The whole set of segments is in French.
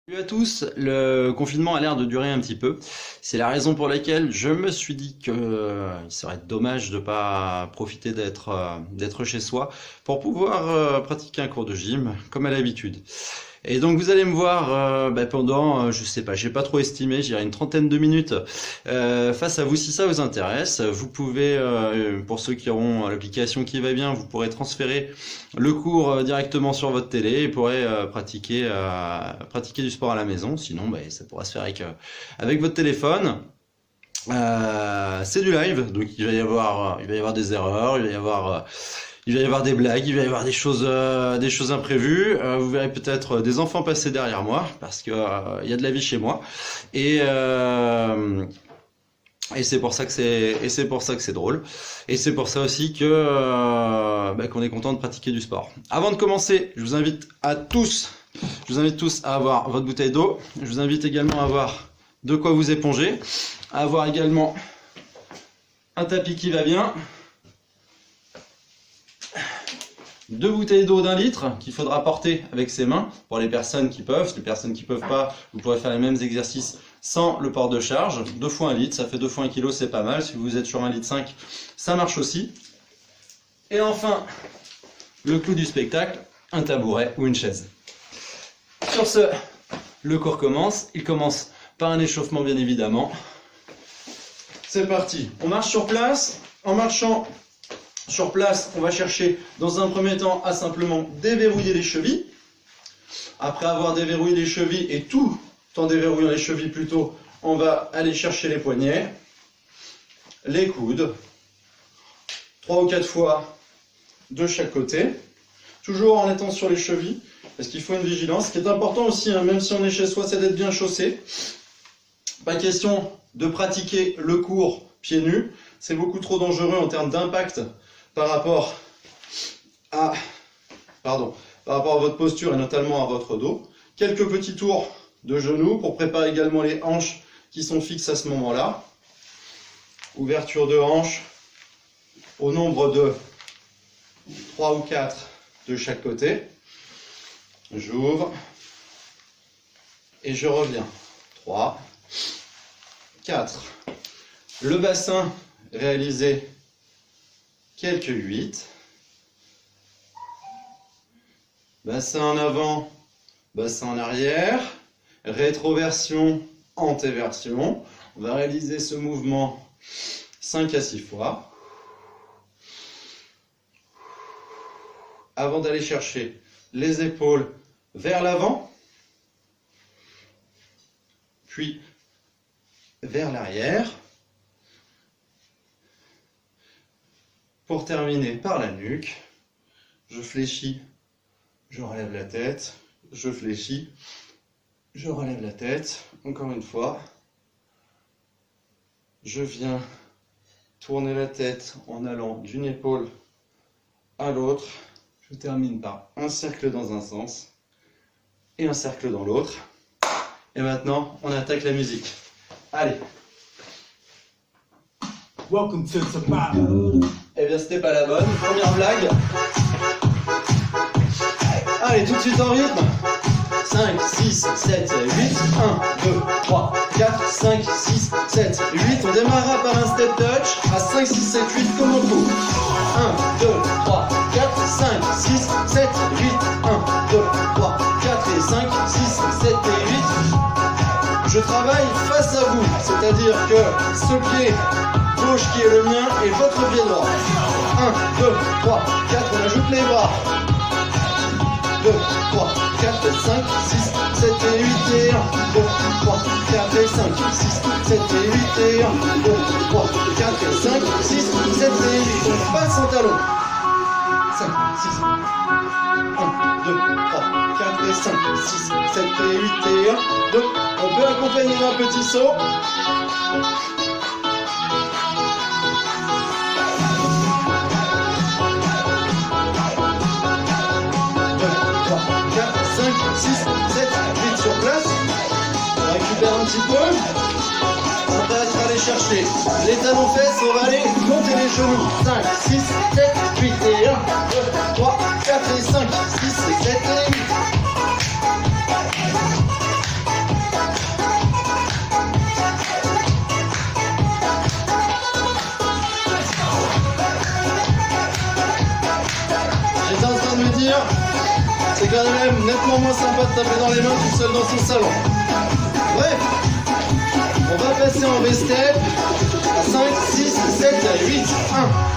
Salut à tous, le confinement a l'air de durer un petit peu. C'est la raison pour laquelle je me suis dit que il serait dommage de ne pas profiter d'être chez soi pour pouvoir pratiquer un cours de gym comme à l'habitude. Et donc vous allez me voir pendant, je sais pas, j'ai pas trop estimé, j'irai une trentaine de minutes face à vous si ça vous intéresse. Vous pouvez, pour ceux qui auront l'application qui va bien, vous pourrez transférer le cours directement sur votre télé et pourrez pratiquer du sport à la maison. Sinon, ça pourra se faire avec votre téléphone. C'est du live, donc il va y avoir des erreurs, il va y avoir des blagues, il va y avoir des choses imprévues. Vous verrez peut-être des enfants passer derrière moi parce que il y a de la vie chez moi et c'est pour ça que c'est drôle. Et c'est pour ça aussi que qu'on est content de pratiquer du sport. Avant de commencer, je vous invite tous à avoir votre bouteille d'eau. Je vous invite également à avoir de quoi vous éponger, à avoir également un tapis qui va bien, 2 bouteilles d'eau d'1 litre qu'il faudra porter avec ses mains pour les personnes qui peuvent. Les personnes qui peuvent pas, vous pourrez faire les mêmes exercices sans le port de charge. 2 fois 1 litre, ça fait 2 fois 1 kg, c'est pas mal. Si vous êtes sur 1,5 litre, ça marche aussi. Et enfin, le clou du spectacle, un tabouret ou une chaise. Sur ce, le cours commence. Il commence par un échauffement bien évidemment. C'est parti, on marche sur place. En marchant sur place, on va chercher dans un premier temps à simplement déverrouiller les chevilles. Après avoir déverrouillé les chevilles et tout en déverrouillant les chevilles plutôt, on va aller chercher les poignets, les coudes, 3 ou 4 fois de chaque côté, toujours en étant sur les chevilles, parce qu'il faut une vigilance. Ce qui est important aussi, même si on est chez soi, c'est d'être bien chaussé. Pas question de pratiquer le cours pieds nus, c'est beaucoup trop dangereux en termes d'impact par rapport à votre posture et notamment à votre dos. Quelques petits tours de genoux pour préparer également les hanches qui sont fixes à ce moment-là. Ouverture de hanches au nombre de 3 ou 4 de chaque côté. J'ouvre et je reviens. 3, 4. Le bassin réalisé quelques 8. Bassin en avant, bassin en arrière. Rétroversion, antéversion. On va réaliser ce mouvement 5 à 6 fois. Avant d'aller chercher les épaules vers l'avant, puis vers l'arrière, pour terminer par la nuque. Je fléchis, je relève la tête, je fléchis, je relève la tête, encore une fois. Je viens tourner la tête en allant d'une épaule à l'autre. Je termine par un cercle dans un sens et un cercle dans l'autre. Et maintenant, on attaque la musique. Allez. Welcome to Survival. Eh bien, c'était pas la bonne. Première blague. Allez, tout de suite en rythme. 5, 6, 7, 8. 1, 2, 3, 4, 5, 6, 7, 8. On démarrera par un step touch à 5, 6, 7, 8 comme on peut. 1, 2, 3, 4, 5, 6, 7, 8. 1, 2, 3, 4 et 5, 6, 7 et 8. Je travaille face à vous, c'est-à-dire que ce pied gauche qui est le mien est votre pied droit. 1, 2, 3, 4, on ajoute les bras. 2, 3, 4, 5, 6, 7 et 8 et 1, 2, 3, 4 et 5, 6, 7 et 8 et 1, 2, 3, 4 et 5, 6, 7 et 8. On passe en talon. 5, 6, 1, 2, 3, 4 et 5, 6, 7 et 8 et 1, 2. On peut accompagner d'un petit saut. 6, 7, 8 sur place. On récupère un petit peu. On va aller chercher les talons fesses. On va aller monter les genoux. 5, 6, 7, 8 et 1, 2, 3, 4 et 5, 6 et 7 et 8. quand même nettement moins sympa de taper dans les mains tout seul dans son salon. Bref, on va passer en V-step à 5, 6, 7, 8,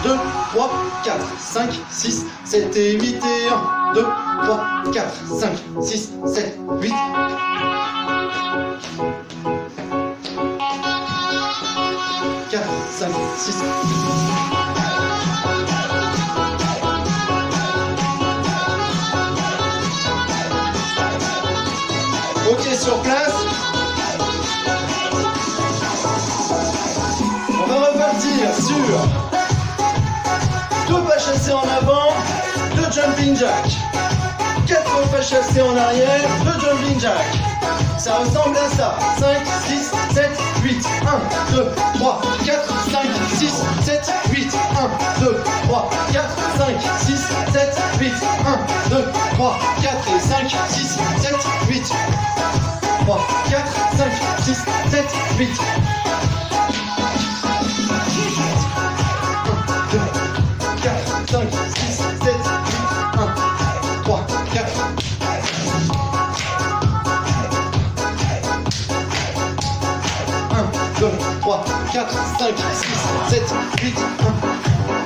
1, 2, 3, 4, 5, 6, 7 et 8 et 1, 2, 3, 4, 5, 6, 7, 8. Ok, sur place. On va repartir sur 2 pas chassés en avant, 2 jumping jack. 4 pas chassés en arrière, 2 jumping jack. Ça ressemble à ça. 5, 6, 7, 8. 1, 2, 3, 4, 5, 6, 7, 8. 1, 2, 3, 4, 5, 6, 7, 8. 1, 2, 3, 4 et 5, 6, 7, 8. 3, 4, 5, 6, 7, 8. 1, 2, 4, 5, 6, 7, 8. 1, 3, 4. 2, 3, 4, 5, 6, 7, 8, 1,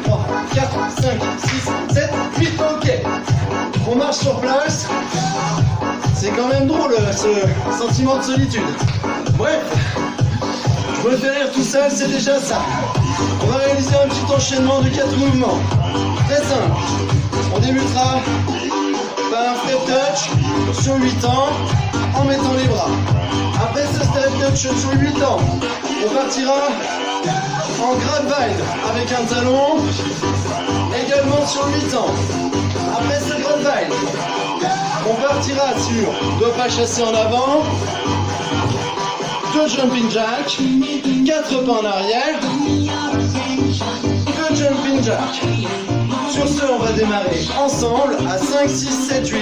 3, 4, 5, 6, 7, 8, ok. On marche sur place. C'est quand même drôle ce sentiment de solitude. Bref, je me fais rire tout seul, c'est déjà ça. On va réaliser un petit enchaînement de 4 mouvements. Très simple. On débutera par un step touch sur 8 ans en mettant les bras. Après ce step touch sur 8 ans, on partira en grab vine avec un talon, également sur 8 ans. Après ce grab vine, on partira sur 2 pas chassés en avant, 2 jumping jack, 4 pas en arrière, 2 jumping jack. Sur ce, on va démarrer ensemble à 5, 6, 7, 8.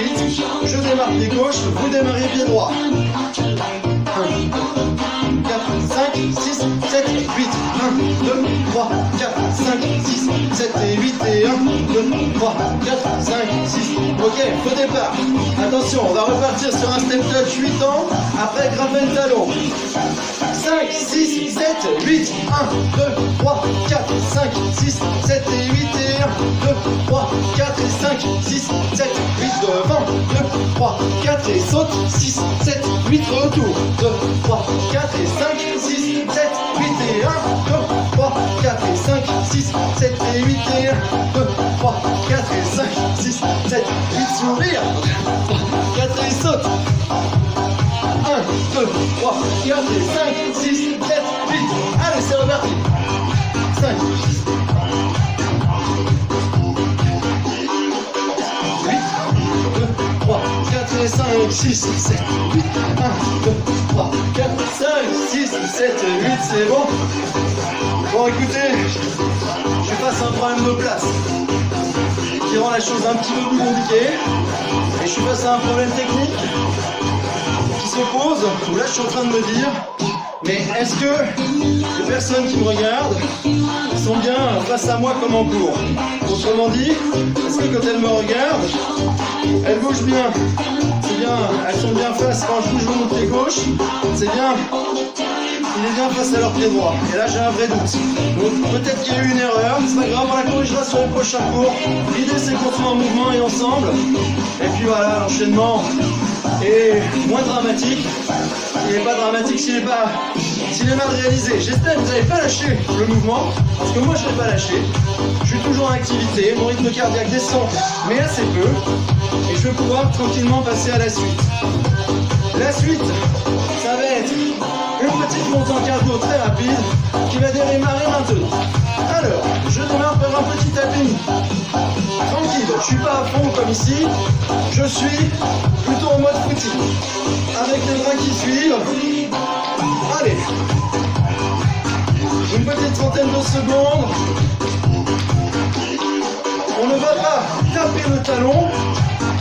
Je démarre pied gauche, vous démarrez pied droit. 1, 4, 5, 6, 7, 8. 1, 2, 3, 4, 5, 6, 7 et 8 et 1, 2, 3, 4, 5, 6. Ok, faux départ. Attention, on va repartir sur un step touch 8 ans, après grappin talon. 5, 6, 7, 8, 1, 2, 3, 4, 5, 6, 7 et 8 et 1, 2, 3, 4 et 5, 6, 7, 8, devant, 2, 3, 4 et saute, 6, 7, 8, retour, 2, 3, 4 et 5, 6, 7, 8 et 1, 2, 3, 4 et 5, 6, 7 et 8 et 1, 2, 3, 4 et 5, 6, 7, 8, sourire, 4 et saute. 1, 2, 3, 4 et 5, 6, 7, 8. Allez, c'est reparti. 5, 8, 2, 3, 4 et 5, 6, 7, 8. 1, 2, 3, 4, 5, 6, 7, 8, c'est bon. Bon, écoutez, je suis face à un problème de place qui rend la chose un petit peu plus compliquée. Et je suis face à un problème technique qui se pose, où là je suis en train de me dire, mais est-ce que les personnes qui me regardent sont bien face à moi comme en cours? Autrement dit, est-ce que quand elles me regardent, elles bougent bien? C'est bien, elles sont bien face quand je bouge mon pied gauche, c'est bien, il est bien face à leur pied droit. Et là j'ai un vrai doute. Donc peut-être qu'il y a eu une erreur, c'est pas grave, on la corrigera sur les prochains cours. L'idée c'est qu'on soit en mouvement et ensemble. Et puis voilà, l'enchaînement est moins dramatique. Il n'est pas dramatique s'il est mal réalisé. J'espère que vous n'avez pas lâché le mouvement, parce que moi je ne l'ai pas lâché. Je suis toujours en activité, mon rythme cardiaque descend, mais assez peu. Et je vais pouvoir tranquillement passer à la suite. La suite, ça va être une petite montée en cardio très rapide qui va démarrer maintenant. Alors, je démarre par un petit tapping. Tranquille, je suis pas à fond comme ici, je suis plutôt en mode footing. Avec les bras qui suivent. Allez, une petite trentaine de secondes. On ne va pas taper le talon.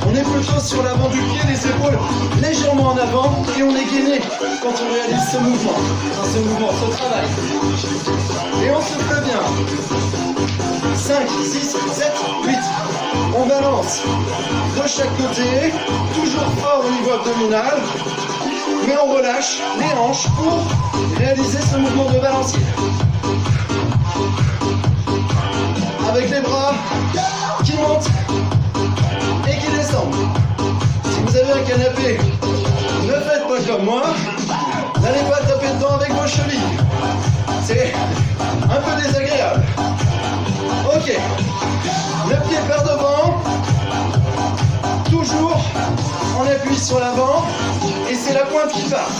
On est plutôt sur l'avant du pied, les épaules légèrement en avant et on est gainé quand on réalise ce mouvement. Dans ce mouvement, ce travail. Et on se fait bien. 5, 6, 7, 8. On balance de chaque côté, toujours fort au niveau abdominal, mais on relâche les hanches pour réaliser ce mouvement de balancier. Avec les bras qui montent et qui descendent. Si vous avez un canapé, ne faites pas comme moi, n'allez pas taper dedans avec vos chevilles. C'est un peu désagréable. Ok, le pied par devant, toujours on appuie sur l'avant et c'est la pointe qui part.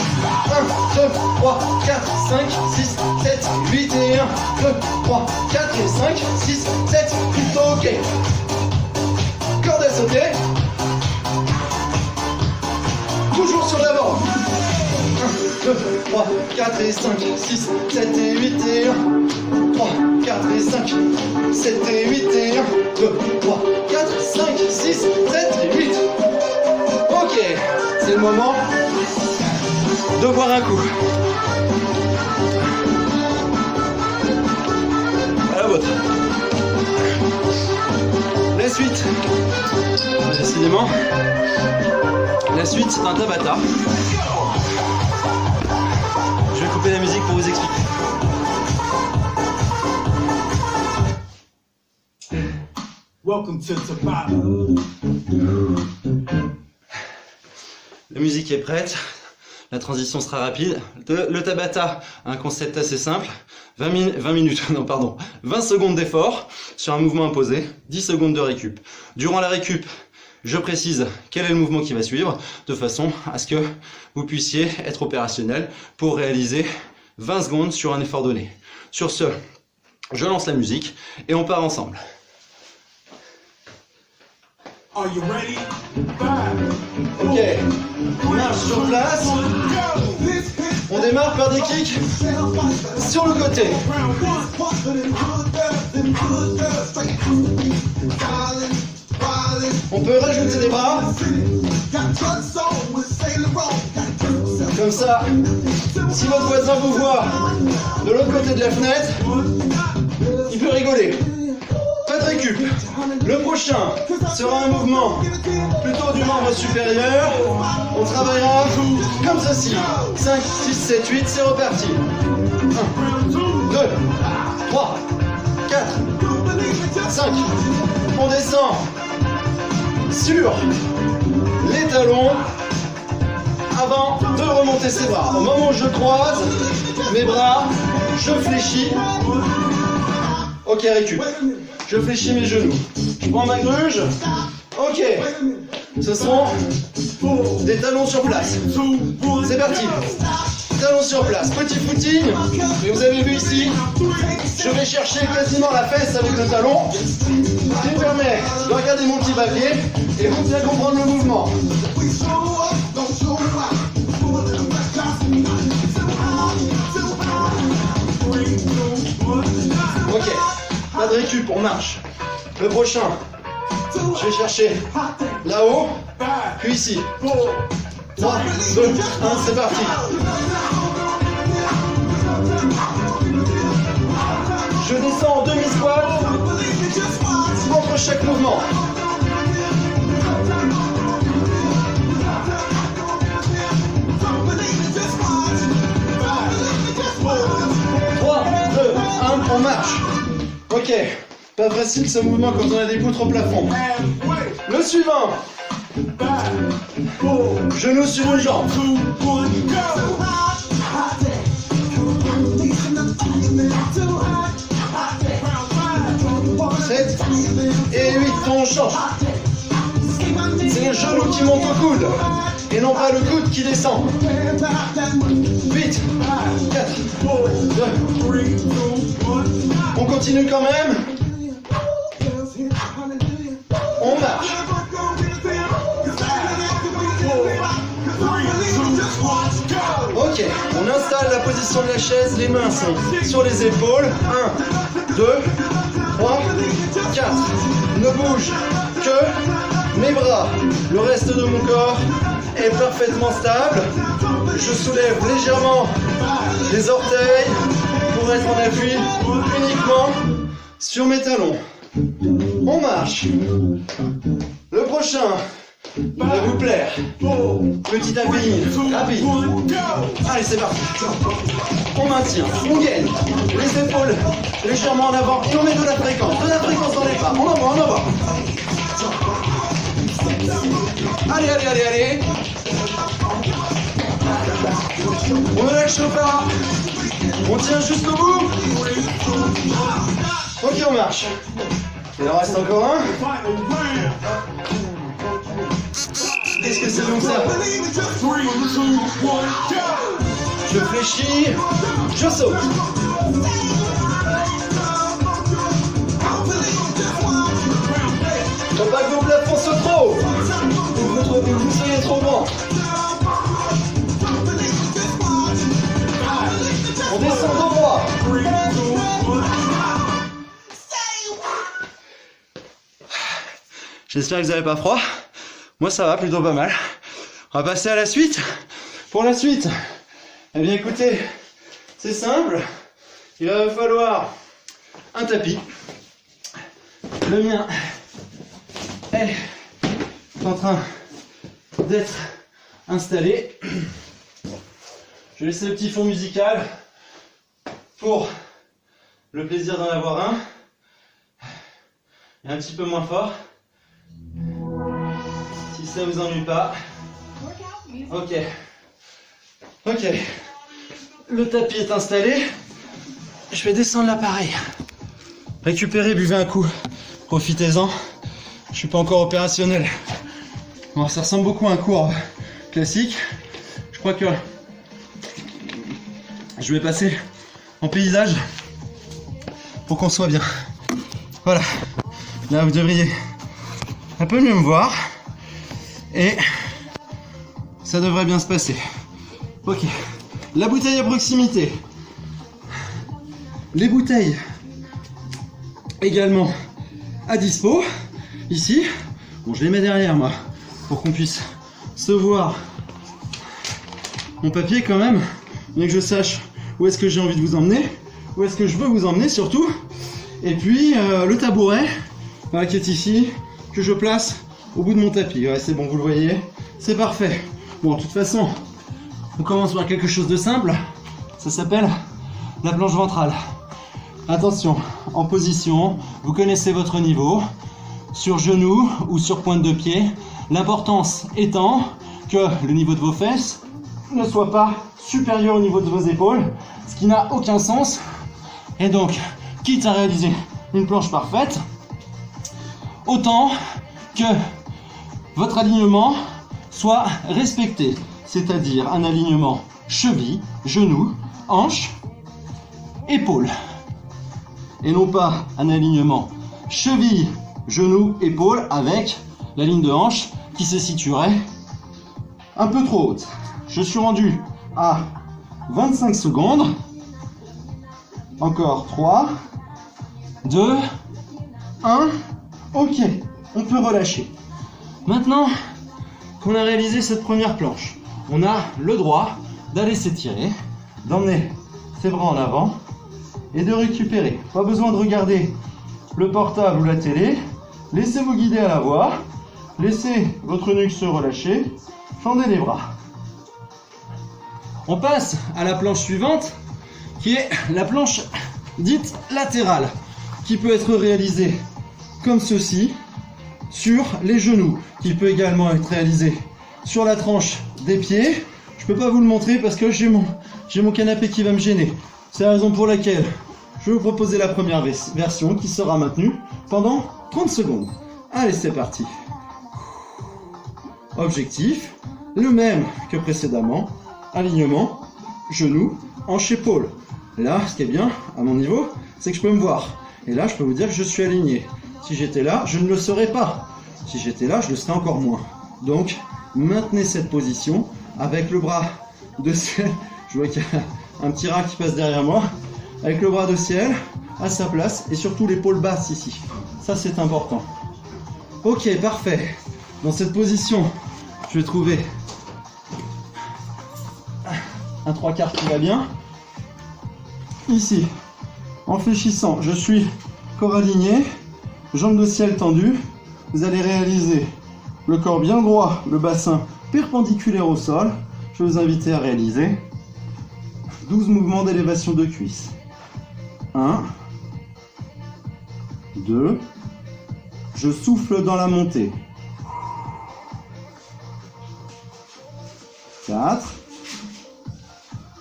1, 2, 3, 4, 5, 6, 7, 8 et 1, 2, 3, 4 et 5, 6, 7, 8, ok. Corde à sauter. Toujours sur l'avant. 1, 2, 3, 4 et 5, 6, 7 et 8 et 1, 3, 4 et 5, 7 et 8 et 1, 2, 3, 4, 5, 6, 7 et 8. Ok, c'est le moment de boire un coup. À la vôtre. La suite, décidément, la suite d'un Tabata. Je vais couper la musique pour vous expliquer. Welcome to Tabata. La musique est prête, la transition sera rapide. Le Tabata, un concept assez simple, 20 secondes d'effort sur un mouvement imposé, 10 secondes de récup. Durant la récup, je précise quel est le mouvement qui va suivre, de façon à ce que vous puissiez être opérationnel pour réaliser 20 secondes sur un effort donné. Sur ce, je lance la musique et on part ensemble. Are you ready? Ok, marche sur place. On démarre par des kicks sur le côté. On peut rajouter des bras. Comme ça, si votre voisin vous voit de l'autre côté de la fenêtre, il peut rigoler. Pas de récup. Le prochain sera un mouvement plutôt du membre supérieur. On travaillera comme ceci. 5, 6, 7, 8, c'est reparti. 1, 2, 3, 4, 5. On descend sur les talons avant de remonter ses bras. Au moment où je croise mes bras, je fléchis. Ok, récup. Je fléchis mes genoux. Je prends ma gruge. Ok. Ce sont des talons sur place. C'est parti. Talons sur place. Petit footing. Et vous avez vu ici, je vais chercher quasiment la fesse avec le talon. Ce qui me permet de regarder mon petit bavier et vous bien comprendre le mouvement. Ok. Pas de récup, on marche. Le prochain, je vais chercher là-haut, puis ici. 3, 2, 1, c'est parti. Je descends en demi-squat entre chaque mouvement. On marche. Ok, pas facile ce mouvement quand on a des poutres au plafond. Le suivant. Genou sur une jambe. 7 et 8, on change. C'est le genou qui monte au coude et non pas le coude qui descend. 8, 4, 2, on continue quand même. On marche. Ok, on installe la position de la chaise, les mains sont sur les épaules. 1, 2, 3, 4. Ne bouge que mes bras. Le reste de mon corps est parfaitement stable. Je soulève légèrement les orteils pour être en appui uniquement sur mes talons. On marche. Le prochain va vous plaire. Petit appui rapide. Allez, c'est parti. On maintient, on gagne. Les épaules légèrement en avant et on met de la fréquence dans les pas. On envoie. Allez. On ne lâche pas. On tient jusqu'au bout. Ok, on marche. Il en reste encore un. Qu'est-ce que c'est donc ça? Je fléchis, je saute. Faut pas que vos plafonds soient trop hauts. Vous soyez trop grand. On descend dos droit. J'espère que vous n'avez pas froid. Moi ça va plutôt pas mal. On va passer à la suite. Pour la suite, eh bien écoutez, c'est simple. Il va vous falloir un tapis. Le mien est en train d'être installé. Je vais laisser le petit fond musical pour le plaisir d'en avoir un. Et un petit peu moins fort. Si ça vous ennuie pas. Ok. Le tapis est installé. Je vais descendre l'appareil. Récupérez, buvez un coup. Profitez-en. Je suis pas encore opérationnel. Bon, ça ressemble beaucoup à un cours classique. Je crois que je vais passer en paysage pour qu'on soit bien. Voilà. Là, vous devriez un peu mieux me voir. Et ça devrait bien se passer. Ok. La bouteille à proximité. Les bouteilles également à dispo. Ici. Bon, je les mets derrière moi pour qu'on puisse se voir mon papier quand même. Bien que je sache où est-ce que j'ai envie de vous emmener. Où est-ce que je veux vous emmener surtout. Et puis le tabouret voilà, qui est ici. Que je place au bout de mon tapis. Ouais, c'est bon, vous le voyez. C'est parfait. Bon, de toute façon, on commence par quelque chose de simple. Ça s'appelle la planche ventrale. Attention, en position, vous connaissez votre niveau. Sur genou ou sur pointe de pied. L'importance étant que le niveau de vos fesses ne soit pas supérieur au niveau de vos épaules. Ce qui n'a aucun sens. Et donc, quitte à réaliser une planche parfaite, autant que votre alignement soit respecté, c'est-à-dire un alignement cheville, genou, hanche, épaule. Et non pas un alignement cheville, genou, épaule avec la ligne de hanche qui se situerait un peu trop haute. Je suis rendu à 25 secondes. Encore 3, 2, 1. Ok, on peut relâcher. Maintenant qu'on a réalisé cette première planche, on a le droit d'aller s'étirer, d'emmener ses bras en avant et de récupérer. Pas besoin de regarder le portable ou la télé. Laissez-vous guider à la voix. Laissez votre nuque se relâcher. Fendez les bras. On passe à la planche suivante, qui est la planche dite latérale, qui peut être réalisée comme ceci, sur les genoux, qui peut également être réalisée sur la tranche des pieds. Je peux pas vous le montrer parce que j'ai mon canapé qui va me gêner. C'est la raison pour laquelle je vais vous proposer la première version qui sera maintenue pendant 30 secondes. Allez, c'est parti. Objectif, le même que précédemment. Alignement, genou, hanche, épaule. Là, ce qui est bien, à mon niveau, c'est que je peux me voir. Et là, je peux vous dire que je suis aligné. Si j'étais là, je ne le serais pas. Si j'étais là, je le serais encore moins. Donc, maintenez cette position avec le bras de ciel. Je vois qu'il y a un petit rat qui passe derrière moi. Avec le bras de ciel à sa place et surtout l'épaule basse ici. Ça, c'est important. Ok, parfait. Dans cette position, je vais trouver un 3/4 qui va bien. Ici, en fléchissant, je suis corps aligné. jambes de ciel tendues. Vous allez réaliser le corps bien droit, le bassin perpendiculaire au sol. Je vais vous inviter à réaliser 12 mouvements d'élévation de cuisses. 1, 2, je souffle dans la montée. 4,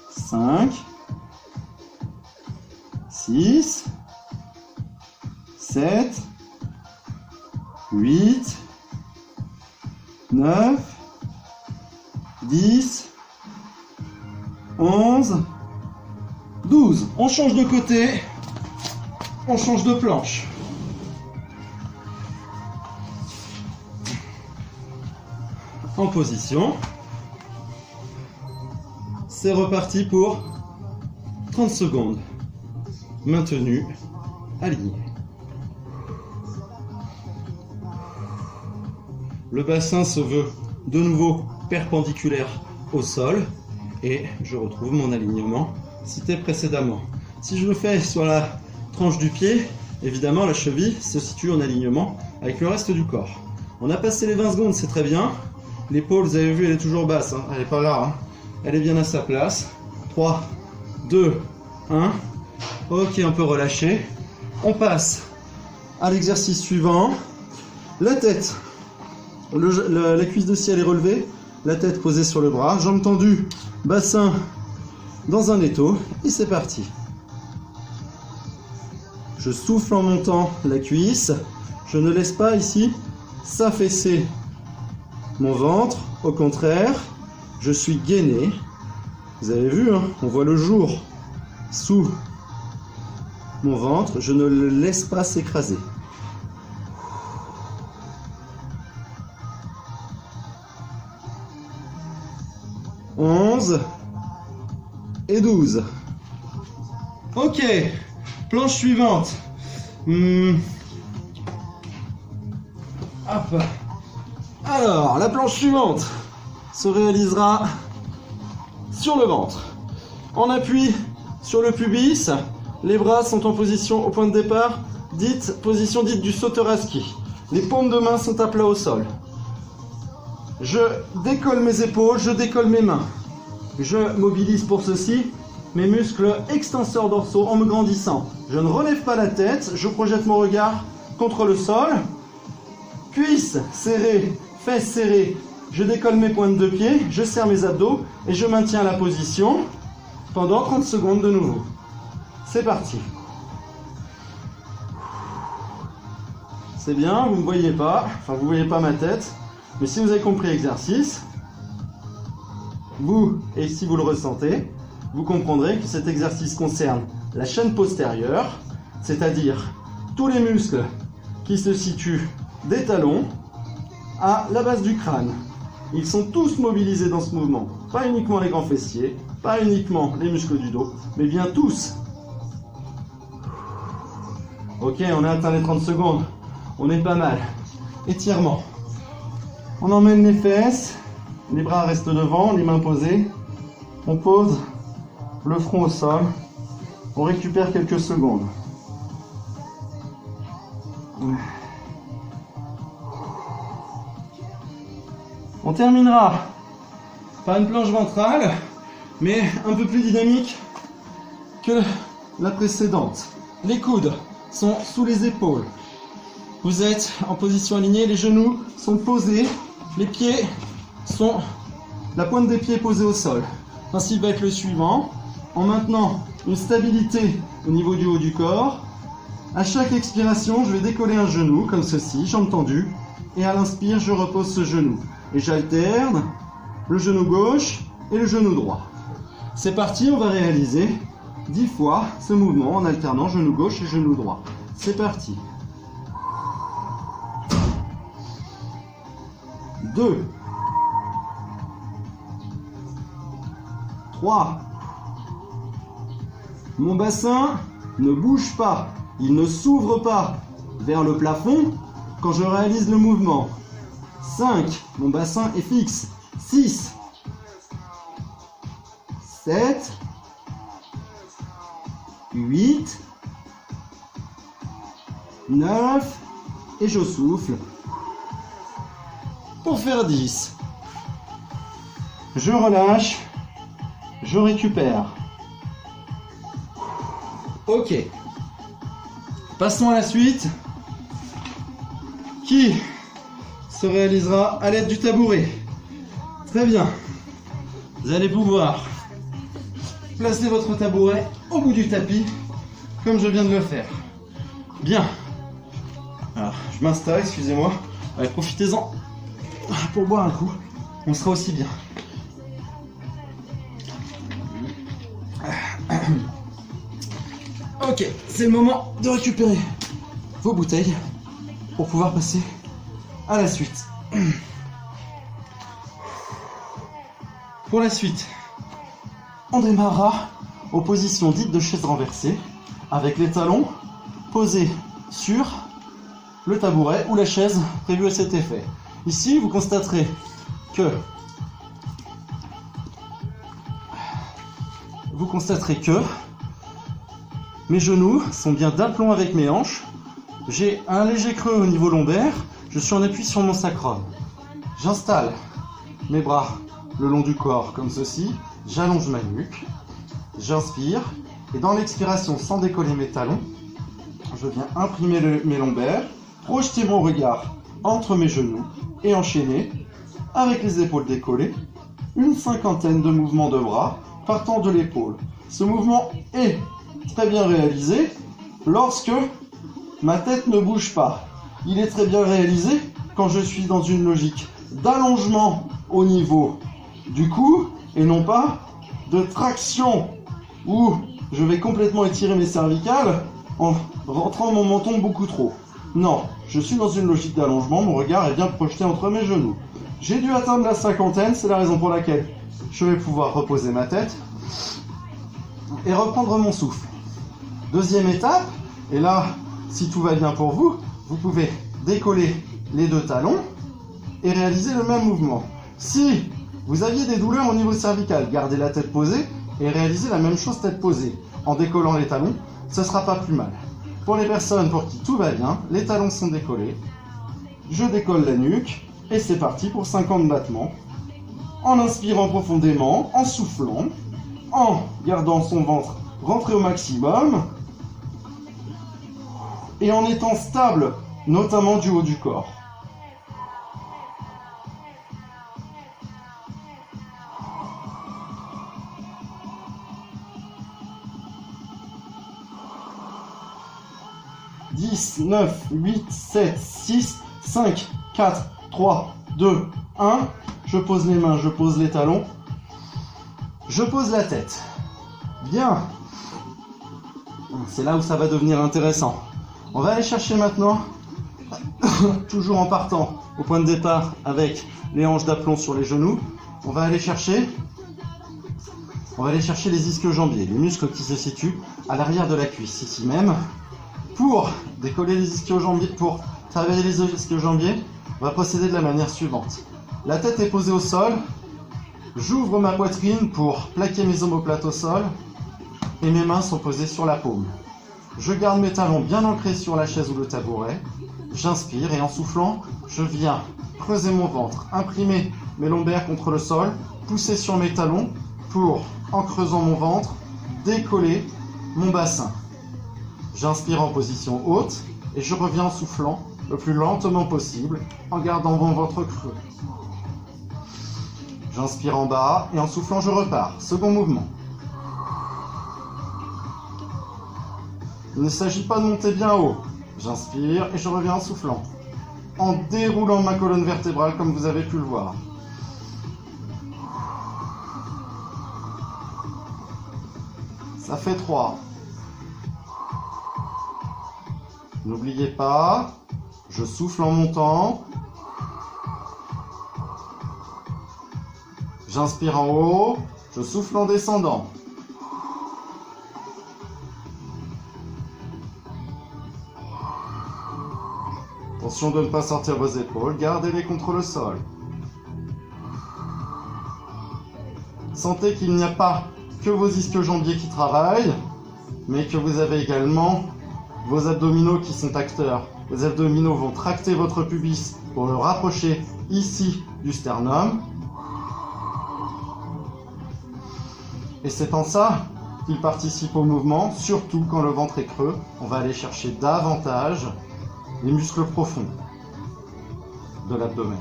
5, 6, 7, 8, 9, 10, 11, 12. On change de côté, on change de planche. En position. C'est reparti pour 30 secondes. Maintenu, aligné. Le bassin se veut de nouveau perpendiculaire au sol et je retrouve mon alignement cité précédemment. Si je le fais sur la tranche du pied, évidemment la cheville se situe en alignement avec le reste du corps. On a passé les 20 secondes, c'est très bien. L'épaule, vous avez vu, elle est toujours basse, hein. Elle n'est pas là, hein. Elle est bien à sa place. 3, 2, 1. Ok, on peut relâcher. On passe à l'exercice suivant. La tête, la cuisse de ciel est relevée, la tête posée sur le bras, jambes tendues, bassin dans un étau, et c'est parti. Je souffle en montant la cuisse, je ne laisse pas ici s'affaisser mon ventre, au contraire, je suis gainé. Vous avez vu, hein, on voit le jour sous mon ventre, je ne le laisse pas s'écraser. « 11 et 12. Ok, planche suivante. Hop. Alors, la planche suivante se réalisera sur le ventre. On appuie sur le pubis, les bras sont en position au point de départ, position dite du sauteur à ski. Les paumes de main sont à plat au sol. Je décolle mes épaules, je décolle mes mains. Je mobilise pour ceci mes muscles extenseurs dorsaux en me grandissant. Je ne relève pas la tête, je projette mon regard contre le sol. Cuisses serrées, fesses serrées, je décolle mes pointes de pied, je serre mes abdos et je maintiens la position pendant 30 secondes de nouveau. C'est parti. C'est bien, vous ne me voyez pas, enfin vous ne voyez pas ma tête, mais si vous avez compris l'exercice, vous, et si vous le ressentez, vous comprendrez que cet exercice concerne la chaîne postérieure, c'est-à-dire tous les muscles qui se situent des talons à la base du crâne. Ils sont tous mobilisés dans ce mouvement. Pas uniquement les grands fessiers, pas uniquement les muscles du dos, mais bien tous. Ok, on a atteint les 30 secondes. On est pas mal. Étirement. On emmène les fesses, les bras restent devant, les mains posées. On pose le front au sol. On récupère quelques secondes. On terminera par une planche ventrale, mais un peu plus dynamique que la précédente. Les coudes sont sous les épaules. Vous êtes en position alignée, les genoux sont posés, les pieds sont... La pointe des pieds posée au sol. Le principe va être le suivant, en maintenant une stabilité au niveau du haut du corps. À chaque expiration, je vais décoller un genou, comme ceci, jambes tendues, et à l'inspire, je repose ce genou. Et j'alterne le genou gauche et le genou droit. C'est parti, on va réaliser 10 fois ce mouvement en alternant genou gauche et genou droit. C'est parti. 2, 3. Mon bassin ne bouge pas, il ne s'ouvre pas vers le plafond quand je réalise le mouvement. 5, mon bassin est fixe. 6, 7, 8, 9, Et je souffle pour faire 10. Je relâche, je récupère. Ok. Passons à la suite, qui se réalisera à l'aide du tabouret. Très bien. Vous allez pouvoir placer votre tabouret au bout du tapis, comme je viens de le faire. Bien. Alors, je m'installe, excusez-moi. Allez, profitez-en pour boire un coup. On sera aussi bien. Ok, c'est le moment de récupérer vos bouteilles pour pouvoir passer à la suite. Pour la suite, on démarrera aux positions dites de chaise renversée avec les talons posés sur le tabouret ou la chaise prévue à cet effet. Ici, vous constaterez que mes genoux sont bien d'aplomb avec mes hanches. J'ai un léger creux au niveau lombaire. Je suis en appui sur mon sacrum. J'installe mes bras le long du corps comme ceci. J'allonge ma nuque. J'inspire. Et dans l'expiration, sans décoller mes talons, je viens imprimer mes lombaires, projeter mon regard entre mes genoux et enchaîner avec les épaules décollées une cinquantaine de mouvements de bras partant de l'épaule. Ce mouvement est très bien réalisé lorsque ma tête ne bouge pas. Il est très bien réalisé quand je suis dans une logique d'allongement au niveau du cou et non pas de traction où je vais complètement étirer mes cervicales en rentrant mon menton beaucoup trop. Non, je suis dans une logique d'allongement, mon regard est bien projeté entre mes genoux. J'ai dû atteindre la cinquantaine, c'est la raison pour laquelle je vais pouvoir reposer ma tête et reprendre mon souffle. Deuxième étape, et là, si tout va bien pour vous, vous pouvez décoller les deux talons et réaliser le même mouvement. Si vous aviez des douleurs au niveau cervical, gardez la tête posée et réalisez la même chose tête posée. En décollant les talons, ce ne sera pas plus mal. Pour les personnes pour qui tout va bien, les talons sont décollés. Je décolle la nuque et c'est parti pour 50 battements. En inspirant profondément, en soufflant, en gardant son ventre rentré au maximum et en étant stable, notamment du haut du corps. « 10, 9, 8, 7, 6, 5, 4, 3, 2, 1. Je pose les mains, je pose les talons. Je pose la tête. Bien. C'est là où ça va devenir intéressant. On va aller chercher maintenant, toujours en partant au point de départ avec les hanches d'aplomb sur les genoux, on va aller chercher les ischio-jambiers, les muscles qui se situent à l'arrière de la cuisse, ici même. Pour décoller les ischio-jambiers, pour travailler les ischio-jambiers, on va procéder de la manière suivante. La tête est posée au sol, j'ouvre ma poitrine pour plaquer mes omoplates au sol et mes mains sont posées sur la paume. Je garde mes talons bien ancrés sur la chaise ou le tabouret, j'inspire et en soufflant, je viens creuser mon ventre, imprimer mes lombaires contre le sol, pousser sur mes talons pour, en creusant mon ventre, décoller mon bassin. J'inspire en position haute et je reviens en soufflant le plus lentement possible en gardant mon ventre creux. J'inspire en bas et en soufflant je repars. Second mouvement. Il ne s'agit pas de monter bien haut. J'inspire et je reviens en soufflant. En déroulant ma colonne vertébrale comme vous avez pu le voir. Ça fait 3. N'oubliez pas, je souffle en montant. J'inspire en haut, je souffle en descendant. Attention de ne pas sortir vos épaules, gardez-les contre le sol. Sentez qu'il n'y a pas que vos ischio-jambiers qui travaillent, mais que vous avez également vos abdominaux qui sont acteurs Les abdominaux vont tracter votre pubis pour le rapprocher ici du sternum. Et c'est en ça qu'il participe au mouvement, surtout quand le ventre est creux. On va aller chercher davantage les muscles profonds de l'abdomen.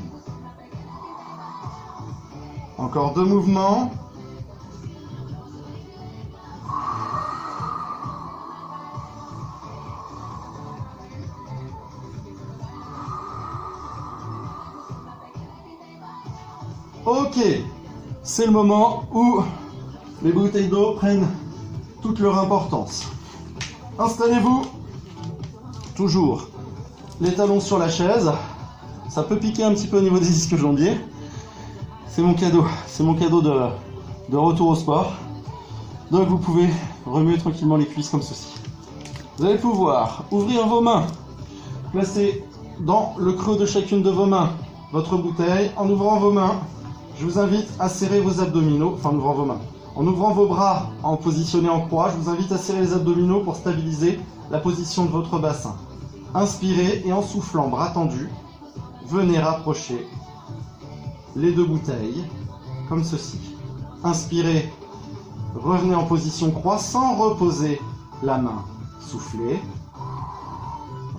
Encore 2 mouvements. Ok, c'est le moment où les bouteilles d'eau prennent toute leur importance. Installez-vous, toujours les talons sur la chaise. Ça peut piquer un petit peu au niveau des disques jambiers. C'est mon cadeau de retour au sport. Donc vous pouvez remuer tranquillement les cuisses comme ceci. Vous allez pouvoir ouvrir vos mains, placer dans le creux de chacune de vos mains votre bouteille. En ouvrant vos mains, je vous invite à serrer vos abdominaux, enfin en ouvrant vos mains. En ouvrant vos bras en positionné en croix, je vous invite à serrer les abdominaux pour stabiliser la position de votre bassin. Inspirez et en soufflant, bras tendus, venez rapprocher les 2 bouteilles, comme ceci. Inspirez, revenez en position croix sans reposer la main. Soufflez.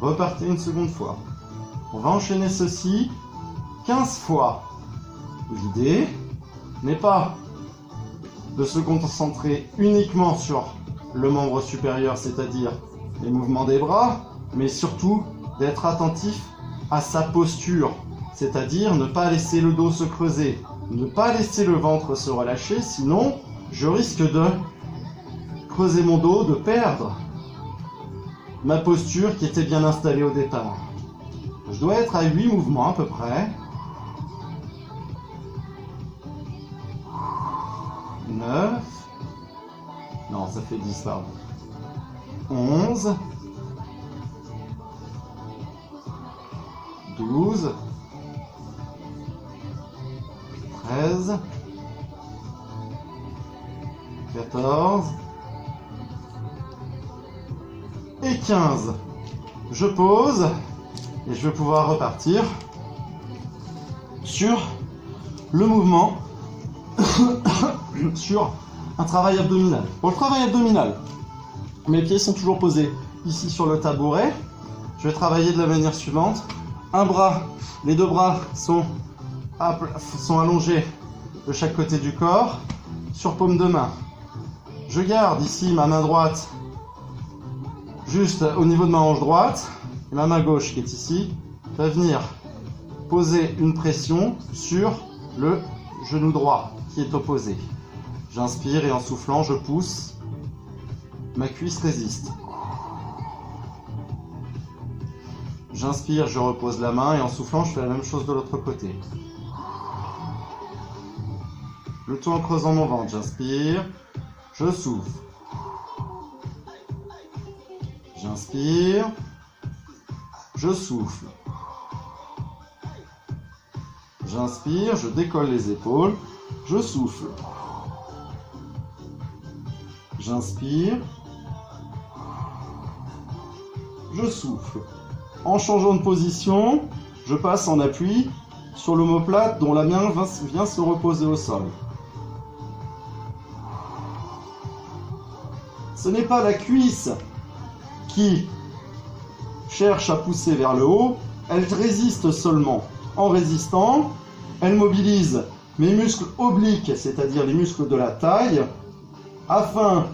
Repartez une seconde fois. On va enchaîner ceci 15 fois. L'idée n'est pas de se concentrer uniquement sur le membre supérieur, c'est-à-dire les mouvements des bras, mais surtout d'être attentif à sa posture, c'est-à-dire ne pas laisser le dos se creuser, ne pas laisser le ventre se relâcher, sinon je risque de creuser mon dos, de perdre ma posture qui était bien installée au départ. Je dois être à 8 mouvements à peu près. 9. Non, ça fait 10, pardon. 11. 12. 13. 14. Et 15. Je pose et je vais pouvoir repartir sur le mouvement sur un travail abdominal. Pour le travail abdominal, mes pieds sont toujours posés ici sur le tabouret. Je vais travailler de la manière suivante. Un bras, les 2 bras sont allongés de chaque côté du corps, sur paume de main. Je garde ici ma main droite juste au niveau de ma hanche droite, et ma main gauche qui est ici va venir poser une pression sur le genou droit qui est opposé. J'inspire et en soufflant, je pousse. Ma cuisse résiste. J'inspire, je repose la main et en soufflant, je fais la même chose de l'autre côté. Le tout en creusant mon ventre. J'inspire, je souffle. J'inspire, je souffle. J'inspire, je décolle les épaules, je souffle. J'inspire, je souffle. En changeant de position, je passe en appui sur l'omoplate dont la main vient se reposer au sol. Ce n'est pas la cuisse qui cherche à pousser vers le haut, elle résiste seulement. En résistant, elle mobilise mes muscles obliques, c'est-à-dire les muscles de la taille, afin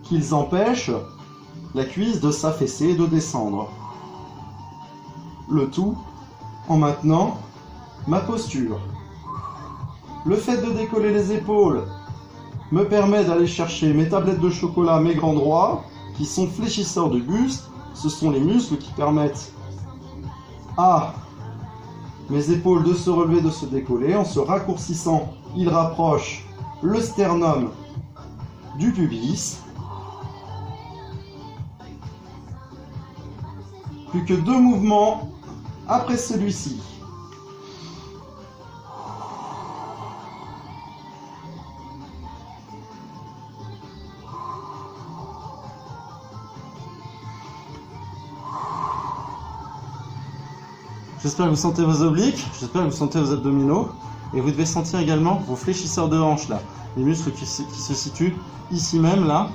qu'ils empêchent la cuisse de s'affaisser et de descendre. Le tout en maintenant ma posture. Le fait de décoller les épaules me permet d'aller chercher mes tablettes de chocolat, mes grands droits, qui sont fléchisseurs du buste. Ce sont les muscles qui permettent à mes épaules de se relever, de se décoller. En se raccourcissant, ils rapprochent le sternum du pubis. Plus que 2 mouvements après celui-ci. J'espère que vous sentez vos obliques, j'espère que vous sentez vos abdominaux. Et vous devez sentir également vos fléchisseurs de hanches là. Les muscles qui se situent ici même là,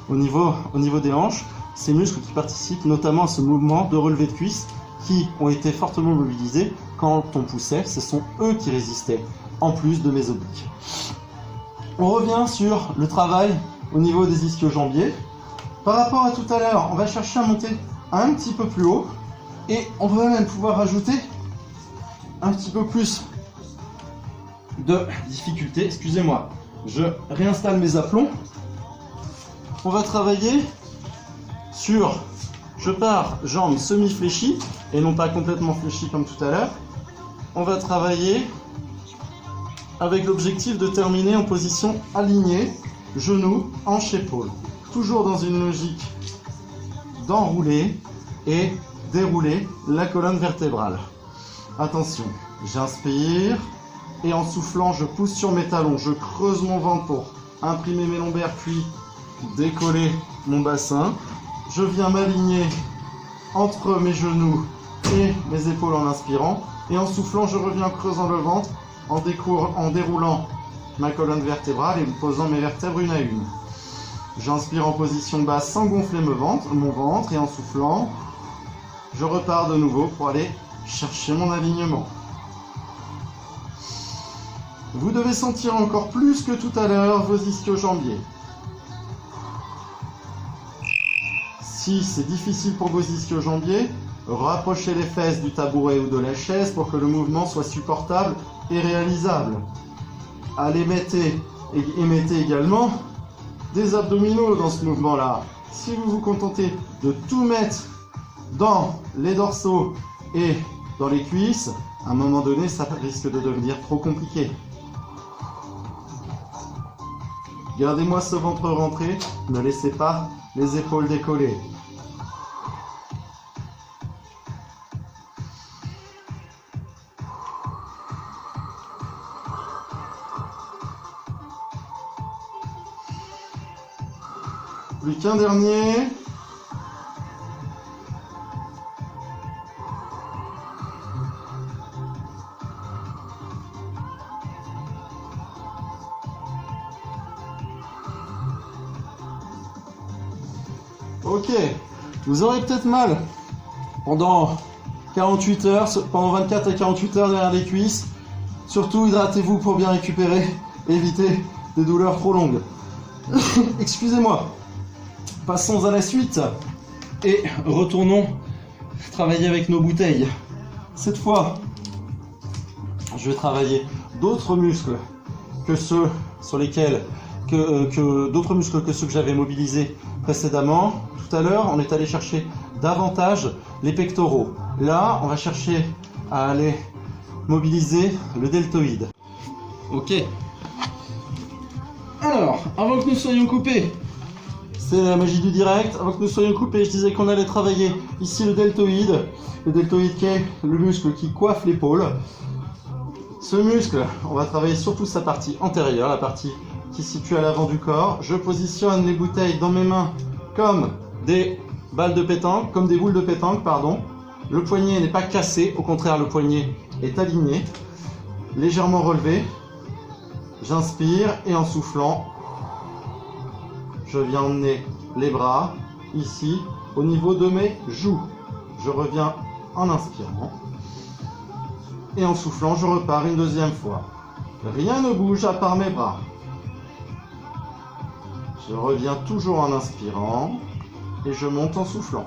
au niveau des hanches. Ces muscles qui participent notamment à ce mouvement de relevé de cuisses qui ont été fortement mobilisés quand on poussait. Ce sont eux qui résistaient, en plus de mes obliques. On revient sur le travail au niveau des ischio-jambiers. Par rapport à tout à l'heure, on va chercher à monter un petit peu plus haut. Et on va même pouvoir rajouter un petit peu plus de difficulté. Excusez-moi, je réinstalle mes aplombs. On va travailler sur, je pars jambes semi-fléchies et non pas complètement fléchies comme tout à l'heure. On va travailler avec l'objectif de terminer en position alignée, genoux, hanches, épaules. Toujours dans une logique d'enrouler et dérouler la colonne vertébrale. Attention, j'inspire et en soufflant, je pousse sur mes talons, je creuse mon ventre pour imprimer mes lombaires puis décoller mon bassin. Je viens m'aligner entre mes genoux et mes épaules en inspirant et en soufflant, je reviens en creusant le ventre, en déroulant ma colonne vertébrale et posant mes vertèbres une à une. J'inspire en position basse sans gonfler mon ventre et en soufflant, je repars de nouveau pour aller chercher mon alignement. Vous devez sentir encore plus que tout à l'heure vos ischio-jambiers. Si c'est difficile pour vos ischio-jambiers, rapprochez les fesses du tabouret ou de la chaise pour que le mouvement soit supportable et réalisable. Émettez également des abdominaux dans ce mouvement-là. Si vous vous contentez de tout mettre dans les dorsaux et dans les cuisses, à un moment donné, ça risque de devenir trop compliqué. Gardez-moi ce ventre rentré, ne laissez pas les épaules décoller. Plus qu'un dernier. Ok, vous aurez peut-être mal pendant 48 heures, pendant 24 à 48 heures derrière les cuisses. Surtout, hydratez-vous pour bien récupérer, évitez des douleurs trop longues. Excusez-moi. Passons à la suite et retournons travailler avec nos bouteilles. Cette fois, je vais travailler d'autres muscles que ceux sur lesquels d'autres muscles que ceux que j'avais mobilisés précédemment. Tout à l'heure, on est allé chercher davantage les pectoraux. Là, on va chercher à aller mobiliser le deltoïde. Ok. Alors, avant que nous soyons coupés, c'est la magie du direct. Avant que nous soyons coupés, je disais qu'on allait travailler ici le deltoïde. Le deltoïde qui est le muscle qui coiffe l'épaule. Ce muscle, on va travailler surtout sa partie antérieure, la partie qui se situe à l'avant du corps. Je positionne les bouteilles dans mes mains comme des balles de pétanque, comme des boules de pétanque, pardon. Le poignet n'est pas cassé, au contraire, le poignet est aligné, légèrement relevé. J'inspire et en soufflant, je viens emmener les bras ici au niveau de mes joues. Je reviens en inspirant et en soufflant, je repars une deuxième fois. Rien ne bouge à part mes bras. Je reviens toujours en inspirant et je monte en soufflant.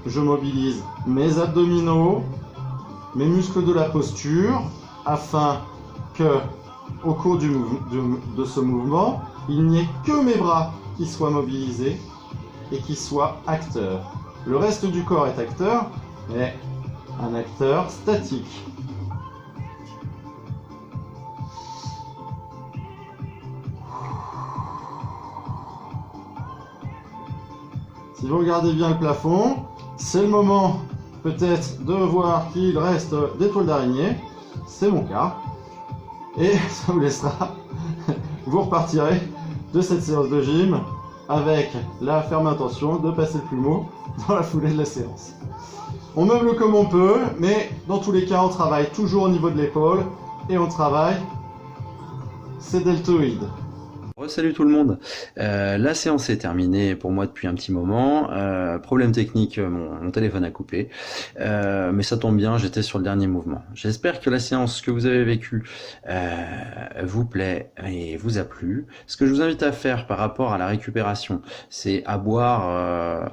Je mobilise mes abdominaux, mes muscles de la posture afin que au cours de ce mouvement, il n'y ait que mes bras qui soient mobilisés et qui soient acteurs. Le reste du corps est acteur, mais un acteur statique. Si vous regardez bien le plafond, c'est le moment peut-être de voir qu'il reste des toiles d'araignée. C'est mon cas. Et ça vous laissera, vous repartirez de cette séance de gym avec la ferme intention de passer le plumeau dans la foulée de la séance. On meuble comme on peut, mais dans tous les cas, on travaille toujours au niveau de l'épaule et on travaille ces deltoïdes. Salut tout le monde, la séance est terminée pour moi depuis un petit moment, problème technique, mon téléphone a coupé, mais ça tombe bien, j'étais sur le dernier mouvement. J'espère que la séance que vous avez vécue vous plaît et vous a plu. Ce que je vous invite à faire par rapport à la récupération, c'est à boire,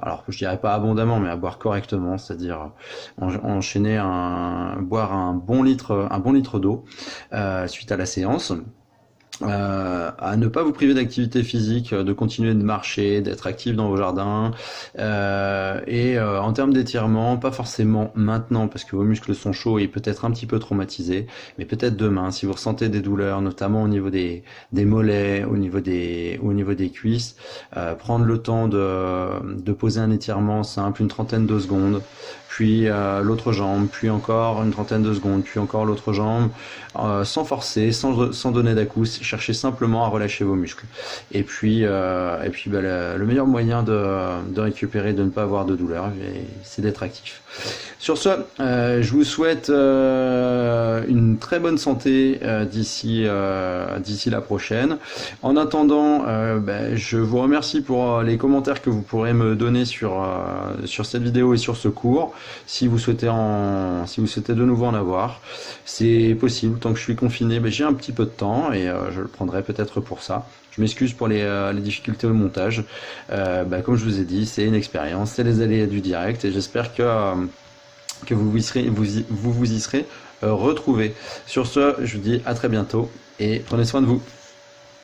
alors je dirais pas abondamment, mais à boire correctement, c'est-à-dire enchaîner boire un bon litre d'eau suite à la séance. À ne pas vous priver d'activité physique, de continuer de marcher, d'être actif dans vos jardins, et en termes d'étirement, pas forcément maintenant parce que vos muscles sont chauds et peut-être un petit peu traumatisés, mais peut-être demain si vous ressentez des douleurs, notamment au niveau des mollets, au niveau des cuisses, prendre le temps de poser un étirement simple, une trentaine de secondes, puis l'autre jambe, puis encore une trentaine de secondes, puis encore l'autre jambe, sans forcer, sans donner d'à-coups, cherchez simplement à relâcher vos muscles. Et puis le meilleur moyen de récupérer, de ne pas avoir de douleur, c'est d'être actif. Sur ce, je vous souhaite une très bonne santé d'ici la prochaine. En attendant, je vous remercie pour les commentaires que vous pourrez me donner sur cette vidéo et sur ce cours. Si vous souhaitez de nouveau en avoir, c'est possible. Tant que je suis confiné, j'ai un petit peu de temps et je le prendrai peut-être pour ça. Je m'excuse pour les difficultés au montage. Comme je vous ai dit, c'est une expérience, c'est les aléas du direct et j'espère que vous vous y serez retrouvés. Sur ce, je vous dis à très bientôt et prenez soin de vous.